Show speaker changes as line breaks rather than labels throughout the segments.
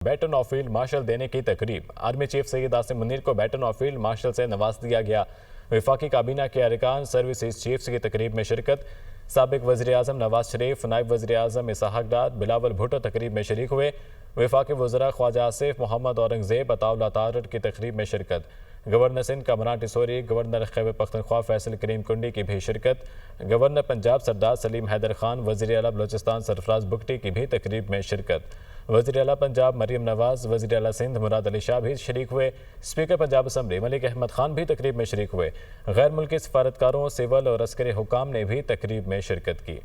Beaten of field marshal دینے کی تقریب۔ آرمی چیف سید عاصم منیر کو بیٹن آف فیلڈ مارشل سے نواز دیا گیا۔ وفاقی کابینہ کے ارکان سروسز چیفز کی تقریب میں شرکت۔ سابق وزیر اعظم نواز شریف، نائب وزیر اعظم اسحاق ڈار، بلاول بھٹو تقریب میں شریک ہوئے۔ وفاقی وزراء خواجہ آصف محمد اورنگزیب، عطاءاللہ تارڑ کی تقریب میں شرکت۔ گورنر سندھ کامران ٹیسوری، گورنر خیبر پختونخوا فیصل کریم کنڈی کی بھی شرکت۔ گورنر پنجاب سردار سلیم حیدر خان، وزیر اعلیٰ بلوچستان سرفراز بگٹی کی بھی تقریب میں شرکت۔ وزیر اعلیٰ پنجاب مریم نواز، وزیر اعلیٰ سندھ مراد علی شاہ بھی شریک ہوئے۔ اسپیکر پنجاب اسمبلی ملک احمد خان بھی تقریب میں شریک ہوئے۔ غیر ملکی سفارتکاروں، سول اور عسکری حکام نے بھی تقریب میں شرکت کی۔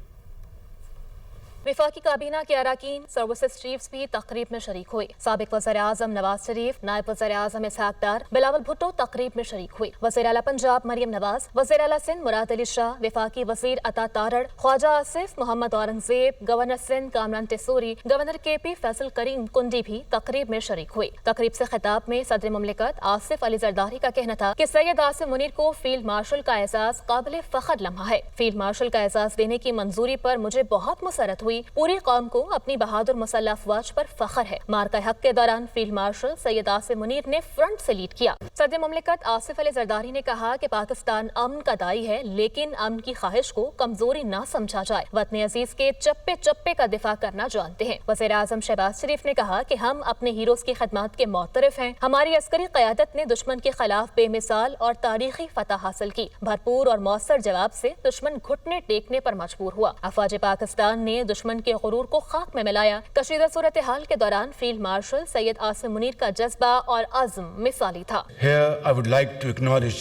وفاقی کابینہ کے اراکین سروسز چیفز بھی تقریب میں شریک ہوئے۔ سابق وزیر اعظم نواز شریف، نائب وزیر اعظم اسحاق ڈار، بلاول بھٹو تقریب میں شریک ہوئے۔ وزیر اعلیٰ پنجاب مریم نواز، وزیر اعلیٰ سندھ مراد علی شاہ، وفاقی وزیر عطا تارڑ، خواجہ آصف محمد اورنگزیب، گورنر سندھ کامران ٹیسوری، گورنر کے پی فیصل کریم کنڈی بھی تقریب میں شریک ہوئے۔ تقریب سے خطاب میں صدر مملکت آصف علی زرداری کا کہنا تھا کہ سید عاصم منیر کو فیلڈ مارشل کا اعزاز قابل فخر لمحہ ہے۔ فیلڈ مارشل کا اعزاز دینے کی منظوری پر مجھے بہت مسرت ہوئی۔ پوری قوم کو اپنی بہادر مسلح افواج پر فخر ہے۔ مارکہ حق کے دوران فیلڈ مارشل سید عاصم منیر نے فرنٹ سے لیڈ کیا۔ صدر مملکت آصف علی زرداری نے کہا کہ پاکستان امن کا داعی ہے، لیکن امن کی خواہش کو کمزوری نہ سمجھا جائے۔ وطن عزیز کے چپے چپے کا دفاع کرنا جانتے ہیں۔ وزیر اعظم شہباز شریف نے کہا کہ ہم اپنے ہیروز کی خدمات کے معترف ہیں۔ ہماری عسکری قیادت نے دشمن کے خلاف بے مثال اور تاریخی فتح حاصل کی۔ بھرپور اور مؤثر جواب سے دشمن گھٹنے ٹیکنے پر مجبور ہوا۔ افواج پاکستان نے دشمن کے غرور کو خاک میں ملایا۔ کشیدہ صورتحال کے دوران فیلڈ مارشل سید عاصم منیر کا جذبہ اور عزم مثالی تھا۔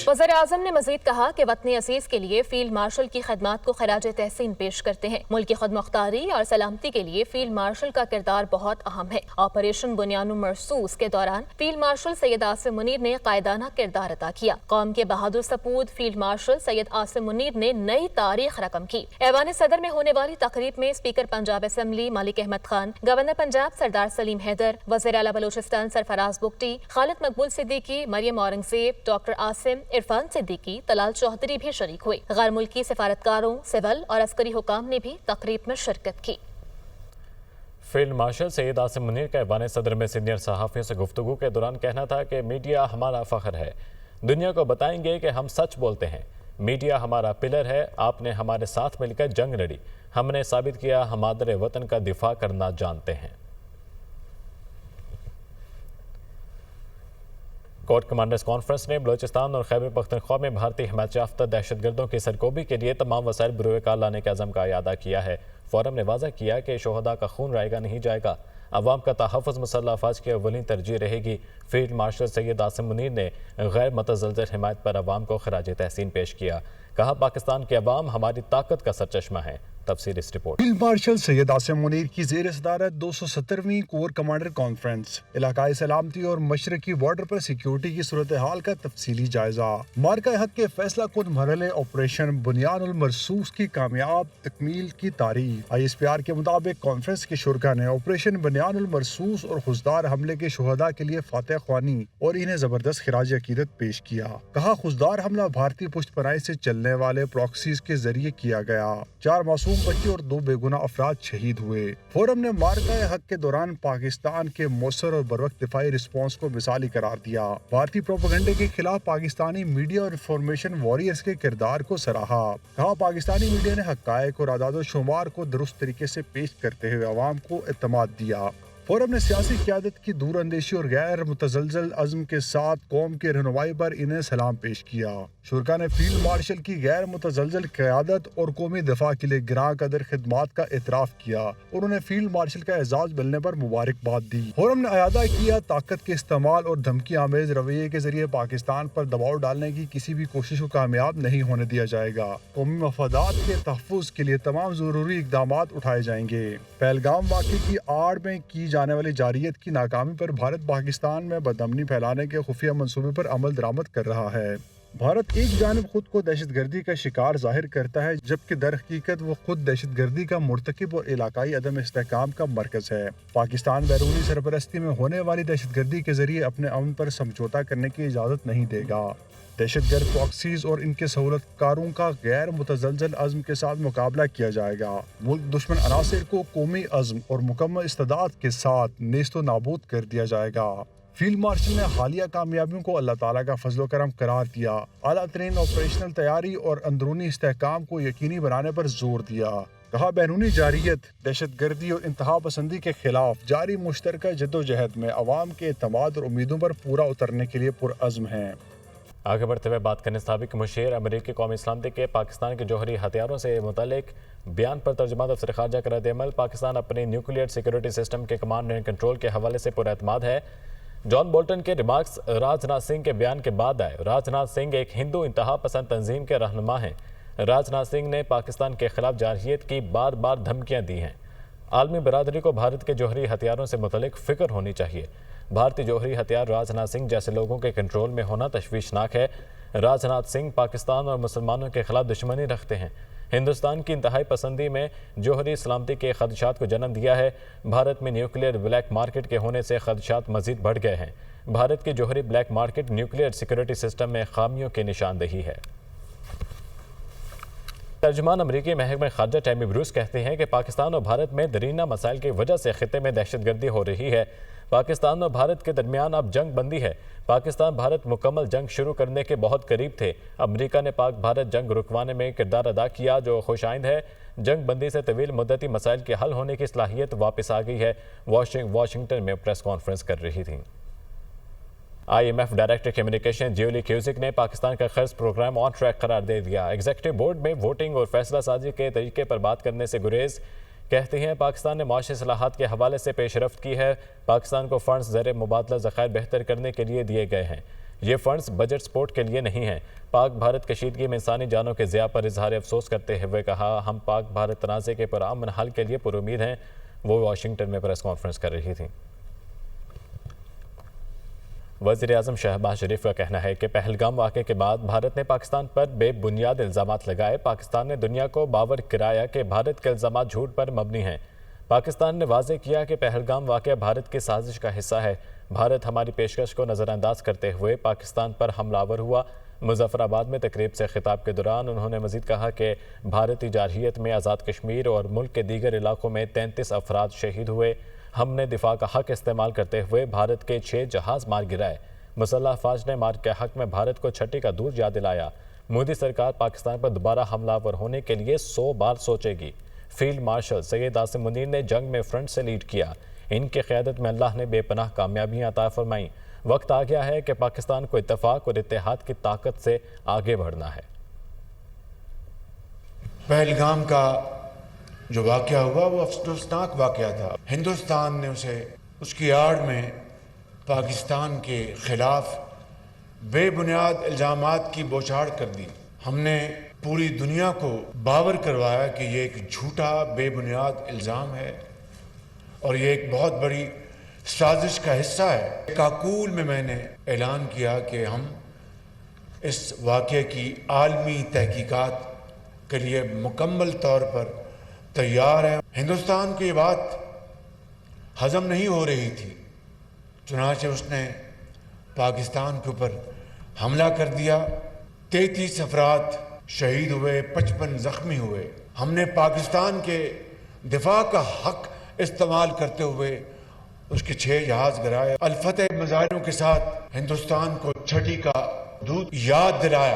وزیر اعظم نے مزید کہا کہ وطن عزیز کے لیے فیلڈ مارشل کی خدمات کو خراج تحسین پیش کرتے ہیں۔ ملک کی خود مختاری اور سلامتی کے لیے فیلڈ مارشل کا کردار بہت اہم ہے۔ آپریشن بنیان مرصوص کے دوران فیلڈ مارشل سید عاصم منیر نے قائدانہ کردار ادا کیا۔ قوم کے بہادر سپود فیلڈ مارشل سید عاصم منیر نے نئی تاریخ رقم کی۔ ایوان صدر میں ہونے والی تقریب میں speaker Punjab assembly Malik Ahmad Khan, governor Punjab سردار سلیم حیدر، وزیر اعلیٰ بلوچستان سرفراز بگٹی، خالد مقبول صدیقی، مریم اورنگزیب، ڈاکٹر عاصم، عرفان صدیقی، طلال چودھری بھی شریک ہوئے۔ غیر ملکی سفارتکاروں، سول اور عسکری حکام نے بھی تقریب میں شرکت کی۔
فیلڈ مارشل سید عاصم منیر کا ایوان صدر میں سینئر صحافیوں سے گفتگو کے دوران کہنا تھا کہ میڈیا ہمارا فخر ہے۔ دنیا کو بتائیں گے کہ ہم سچ بولتے ہیں۔ میڈیا ہمارا پلر ہے۔ آپ نے ہمارے ساتھ مل کر جنگ لڑی۔ ہم نے ثابت کیا ہم مادر وطن کا دفاع کرنا جانتے ہیں۔ کورٹ کمانڈرز کانفرنس نے بلوچستان اور خیبر پختونخوا میں بھارتی حمایت یافتہ دہشت گردوں کی سرکوبی کے لیے تمام وسائل بروئے کار لانے کے عزم کا اعادہ کیا ہے۔ فورم نے واضح کیا کہ شہداء کا خون رائیگاں نہیں جائے گا۔ عوام کا تحفظ مسلح افواج کی اولین ترجیح رہے گی۔ فیلڈ مارشل سید عاصم منیر نے غیر متزلزل حمایت پر عوام کو خراج تحسین پیش کیا۔ کہا پاکستان کے عوام ہماری طاقت کا سرچشمہ ہے۔ تفصیل اس report.
Field marshal Syed Asim Munir کی زیر صدارت 270ویں کور کمانڈر کانفرنس، علاقائی سلامتی اور مشرقی بارڈر پر سیکیورٹی کی صورتحال کا تفصیلی جائزہ۔ مارکہ حق کے فیصلہ کن مرحلے آپریشن بنیان المرصوص کی کامیاب تکمیل کی تعریف۔ ISPR کے مطابق کانفرنس کے شرکاء نے آپریشن بنیان المرصوص اور خزدار حملے کے شہداء کے لیے فاتح خوانی اور انہیں زبردست خراج عقیدت پیش کیا۔ کہا خزدار حملہ بھارتی پشت پناہی سے چلنے والے پراکسیز کے ذریعے کیا گیا۔ 4 معصوم بچے اور 2 بے گناہ افراد شہید ہوئے۔ فورم نے مارکہ حق کے دوران پاکستان کے مؤثر اور بروقت دفاعی رسپانس کو مثالی قرار دیا۔ بھارتی پروپیگنڈے کے خلاف پاکستانی میڈیا اور انفارمیشن واریئرز کے کردار کو سراہا۔ کہا پاکستانی میڈیا نے حقائق اور اعداد و شمار کو درست طریقے سے پیش کرتے ہوئے عوام کو اعتماد دیا۔ فورم نے سیاسی قیادت کی دور اندیشی اور غیر متزلزل عزم کے ساتھ قوم کی رہنمائی پر انہیں سلام پیش کیا۔ شرکاء نے فیلڈ مارشل کی غیر متزلزل قیادت اور قومی دفاع کے لیے گراں قدر خدمات کا اعتراف کیا اور انہوں نے فیلڈ مارشل کا اعزاز ملنے پر مبارکباد دی۔ فورم نے اعادہ کیا طاقت کے استعمال اور دھمکی آمیز رویے کے ذریعے پاکستان پر دباؤ ڈالنے کی کسی بھی کوشش کو کامیاب نہیں ہونے دیا جائے گا۔ قومی مفادات کے تحفظ کے لیے تمام ضروری اقدامات اٹھائے جائیں گے۔ پہلگام واقعے کی آڑ میں کی جانے والی جارحیت کی ناکامی پر بھارت پاکستان میں بدامنی پھیلانے کے خفیہ منصوبے پر عمل درآمد کر رہا ہے۔ بھارت ایک جانب خود کو دہشت گردی کا شکار ظاہر کرتا ہے جبکہ در حقیقت وہ خود دہشت گردی کا مرتکب اور علاقائی عدم استحکام کا مرکز ہے۔ پاکستان بیرونی سرپرستی میں ہونے والی دہشت گردی کے ذریعے اپنے امن پر سمجھوتہ کرنے کی اجازت نہیں دے گا۔ دہشت گرد پراکسیز اور ان کے سہولت کاروں کا غیر متزلزل عزم کے ساتھ مقابلہ کیا جائے گا۔ ملک دشمن عناصر کو قومی عزم اور مکمل استعداد کے ساتھ نیست و نابود کر دیا جائے گا۔ فیلڈ مارشل نے حالیہ کامیابیوں کو اللہ تعالیٰ کا فضل و کرم قرار دیا، اعلیٰ ترین آپریشنل تیاری اور اندرونی استحکام کو یقینی بنانے پر زور دیا۔ کہا بیرونی جارحیت، دہشت گردی اور انتہا پسندی کے خلاف جاری مشترکہ جدوجہد میں عوام کے اعتماد اور امیدوں پر پورا اترنے کے لیے پرعزم ہیں۔
آگے بڑھتے ہوئے بات کرنے سابق مشیر امریکی قومی سلامتی کے پاکستان کے جوہری ہتھیاروں سے متعلق بیان پر ترجمہ دفتر خارجہ کا رد عمل۔ پاکستان اپنی نیوکلیئر سیکیورٹی سسٹم کے کمانڈ اینڈ کنٹرول کے حوالے سے پر اعتماد ہے۔ جان بولٹن کے ریمارکس راج ناتھ سنگھ کے بیان کے بعد آئے۔ راج ناتھ سنگھ ایک ہندو انتہا پسند تنظیم کے رہنما ہیں۔ راج ناتھ سنگھ نے پاکستان کے خلاف جارحیت کی بار بار دھمکیاں دی ہیں۔ عالمی برادری کو بھارت کے جوہری ہتھیاروں سے متعلق فکر ہونی چاہیے۔ بھارتی جوہری ہتھیار راج ناتھ سنگھ جیسے لوگوں کے کنٹرول میں ہونا تشویشناک ہے۔ راج ناتھ سنگھ پاکستان اور مسلمانوں کے خلاف دشمنی رکھتے ہیں۔ ہندوستان کی انتہائی پسندی میں جوہری سلامتی کے خدشات کو جنم دیا ہے۔ بھارت میں نیوکلیئر بلیک مارکیٹ کے ہونے سے خدشات مزید بڑھ گئے ہیں۔ بھارت کی جوہری black market nuclear security system میں خامیوں کی نشاندہی ہے۔ ترجمان امریکی محکمہ خارجہ ٹیمی بروس کہتے ہیں کہ پاکستان اور بھارت میں درینہ مسائل کی وجہ سے خطے میں دہشت گردی ہو رہی ہے۔ پاکستان اور بھارت کے درمیان اب جنگ بندی ہے۔ پاکستان بھارت مکمل جنگ شروع کرنے کے بہت قریب تھے۔ امریکہ نے پاک بھارت جنگ رکوانے میں کردار ادا کیا جو خوش آئند ہے۔ جنگ بندی سے طویل مدتی مسائل کے حل ہونے کی صلاحیت واپس آ گئی ہے۔ واشنگٹن میں پریس کانفرنس کر رہی تھی۔ IMF ڈائریکٹر کمیونیکیشن جیولی کیوزک نے پاکستان کا قرض پروگرام آن ٹریک قرار دے دیا۔ ایگزیکٹو بورڈ میں ووٹنگ اور فیصلہ سازی کے طریقے پر بات کرنے سے گریز۔ کہتے ہیں پاکستان نے معاشی اصلاحات کے حوالے سے پیش رفت کی ہے۔ پاکستان کو فنڈز زیر مبادلہ ذخائر بہتر کرنے کے لیے دیے گئے ہیں۔ یہ فنڈز بجٹ سپورٹ کے لیے نہیں ہیں۔ پاک بھارت کشیدگی میں انسانی جانوں کے ضیاع پر اظہار افسوس کرتے ہوئے کہا ہم پاک بھارت تنازع کے پرامن حل کے لیے پر امید ہیں۔ وہ واشنگٹن میں پریس کانفرنس کر رہی تھی۔ وزیر اعظم شہباز شریف کا کہنا ہے کہ پہلگام واقعے کے بعد بھارت نے پاکستان پر بے بنیاد الزامات لگائے۔ پاکستان نے دنیا کو باور کرایا کہ بھارت کے الزامات جھوٹ پر مبنی ہیں۔ پاکستان نے واضح کیا کہ پہلگام واقعہ بھارت کی سازش کا حصہ ہے۔ بھارت ہماری پیشکش کو نظر انداز کرتے ہوئے پاکستان پر حملہ آور ہوا۔ مظفر آباد میں تقریب سے خطاب کے دوران انہوں نے مزید کہا کہ بھارتی جارحیت میں آزاد کشمیر اور ملک کے دیگر علاقوں میں 33 افراد شہید ہوئے۔ ہم نے دفاع کا حق استعمال کرتے ہوئے بھارت کے 6 جہاز مار گرائے۔ مسلح افواج نے مار کے حق میں بھارت کو چھٹی کا دودھ یاد دلایا۔ مودی سرکار پاکستان پر دوبارہ حملہ آور ہونے کے لیے 100 بار سوچے گی۔ فیلڈ مارشل سید عاصم منیر نے جنگ میں فرنٹ سے لیڈ کیا۔ ان کی قیادت میں اللہ نے بے پناہ کامیابیاں عطا فرمائیں۔ وقت آ گیا ہے کہ پاکستان کو اتفاق اور اتحاد کی طاقت سے آگے بڑھنا ہے۔
پہلگام کا جو واقعہ ہوا وہ افسوسناک واقعہ تھا۔ ہندوستان نے اس کی آڑ میں پاکستان کے خلاف بے بنیاد الزامات کی بوچھاڑ کر دی۔ ہم نے پوری دنیا کو باور کروایا کہ یہ ایک جھوٹا بے بنیاد الزام ہے اور یہ ایک بہت بڑی سازش کا حصہ ہے۔ کاکول میں نے اعلان کیا کہ ہم اس واقعے کی عالمی تحقیقات کے لیے مکمل طور پر تیار ہیں۔ ہندوستان کو یہ بات ہضم نہیں ہو رہی تھی، چنانچہ اس نے پاکستان کے اوپر حملہ کر دیا۔ 33 افراد شہید ہوئے، 55 زخمی ہوئے۔ ہم نے پاکستان کے دفاع کا حق استعمال کرتے ہوئے اس کے 6 جہاز گرائے۔ الفتح مظاہروں کے ساتھ ہندوستان کو چھٹی کا دودھ یاد دلایا۔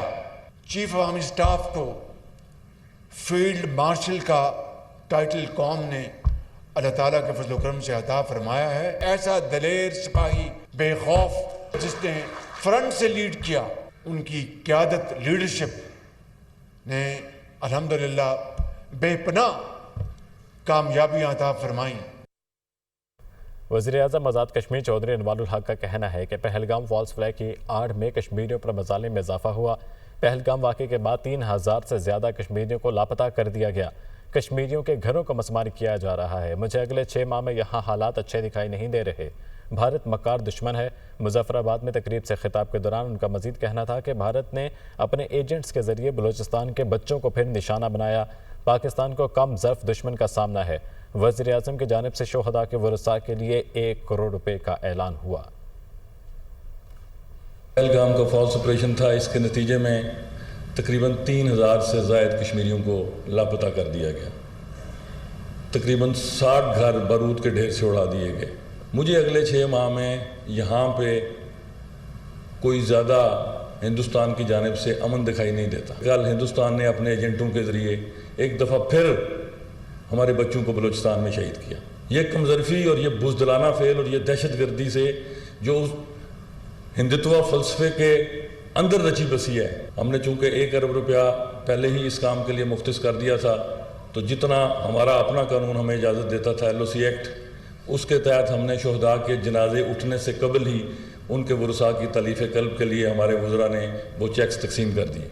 چیف آف آرمی اسٹاف کو فیلڈ مارشل کا ٹائٹل قوم نے اللہ تعالیٰ کے فضل و کرم سے عطا فرمایا ہے۔ ایسا دلیر سپاہی بے خوف جس نے فرنٹ سے لیڈ کیا، ان کی قیادت لیڈرشپ نے الحمدللہ بے پناہ کامیابیاں عطا فرمائیں۔
وزیر اعظم آزاد کشمیر چودھری انوار الحق کا کہنا ہے کہ پہلگام فالس فلیگ کی آڑ میں کشمیریوں پر مظالم میں اضافہ ہوا۔ پہلگام واقعے کے بعد 3000 سے زیادہ کشمیریوں کو لاپتہ کر دیا گیا۔ کشمیریوں کے گھروں کو مسمار کیا جا رہا ہے۔ مجھے اگلے 6 ماہ میں یہاں حالات اچھے دکھائی نہیں دے رہے۔ بھارت مکار دشمن ہے۔ مظفر آباد میں تقریب سے خطاب کے دوران ان کا مزید کہنا تھا کہ بھارت نے اپنے ایجنٹس کے ذریعے بلوچستان کے بچوں کو پھر نشانہ بنایا۔ پاکستان کو کم ظرف دشمن کا سامنا ہے۔ وزیر اعظم کی جانب سے شہداء کے ورثاء کے لیے 1 کروڑ روپے کا اعلان ہوا۔
پہلگام کا فالس آپریشن تھا، اس کے نتیجے میں تقریباً 3000 سے زائد کشمیریوں کو لاپتہ کر دیا گیا۔ تقریباً 60 گھر بارود کے ڈھیر سے اڑا دیے گئے۔ مجھے اگلے 6 ماہ میں یہاں پہ کوئی زیادہ ہندوستان کی جانب سے امن دکھائی نہیں دیتا۔ کل ہندوستان نے اپنے ایجنٹوں کے ذریعے ایک دفعہ پھر ہمارے بچوں کو بلوچستان میں شہید کیا۔ یہ کمزرفی اور یہ بزدلانہ فعل اور یہ دہشت گردی سے جو ہندتوا فلسفے کے اندر رچی بسی ہے، ہم نے چونکہ 1 ارب روپیہ پہلے ہی اس کام کے لیے مختص کر دیا تھا، تو جتنا ہمارا اپنا قانون ہمیں اجازت دیتا تھا LOC ایکٹ، اس کے تحت ہم نے شہداء کے جنازے اٹھنے سے قبل ہی ان کے ورثاء کی تالیف قلب کے لیے ہمارے وزراء نے وہ چیکس تقسیم کر دیے۔